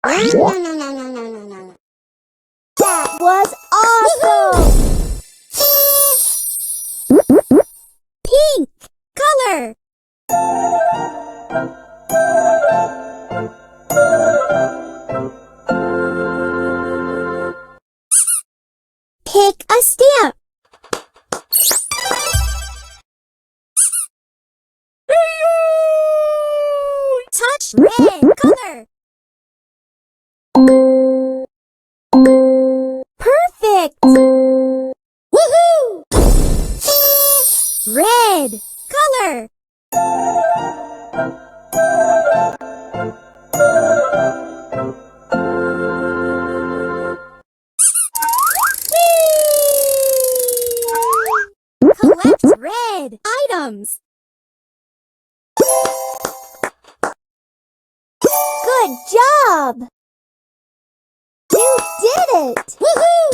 No. That was awesome! Pink color. Pick a stamp. Touch red color. Perfect! Woohoo! Red color. Collect red items. Good job! You did it! Woohoo!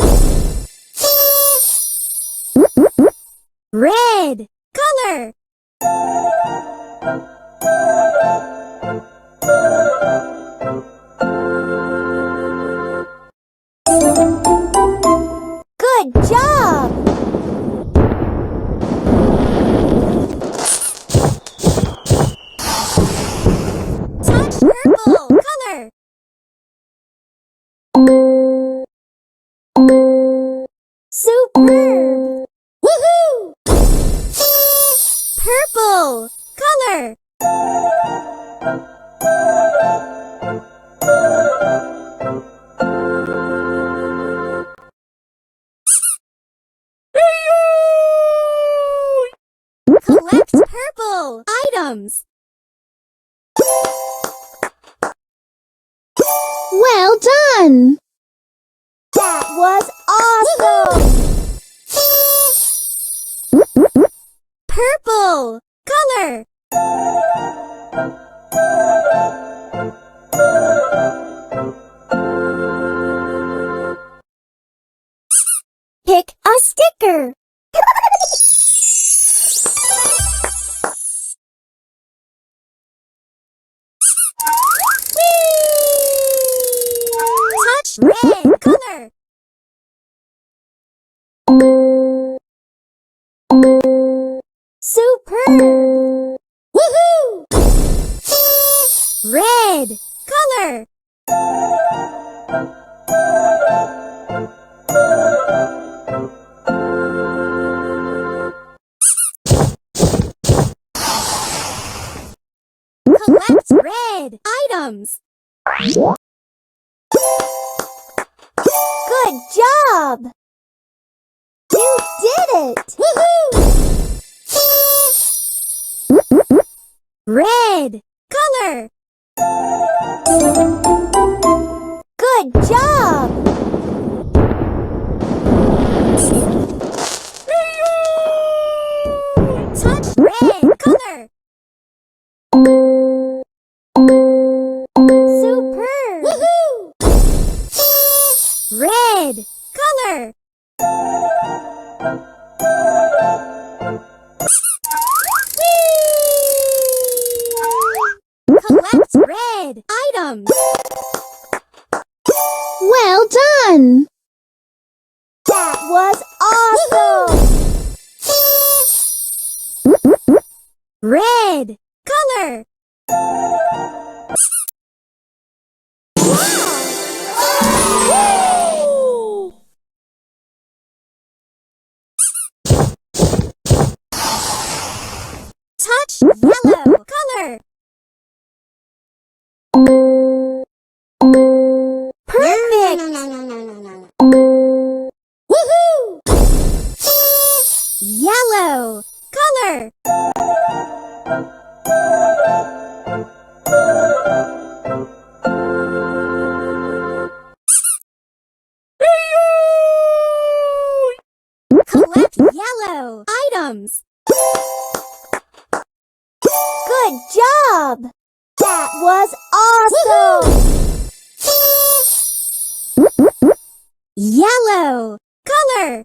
Red color. Good job! Touch purple color. Superb! Woohoo! Purple color. Collect purple items. Well done! That was awesome! Purple color. Pick a sticker. Touch red color. Superb! Woohoo! Red color. Collect red items. Good job! You did it! Woohoo! Red color. Good job! Touch red color. Superb! Woohoo! Red color. Collect red items. Well done! That was awesome! Red color. Wow! Touch yellow color. Perfect! Woohoo! Yellow color. Collect yellow items. Good job! That was awesome! Yellow color.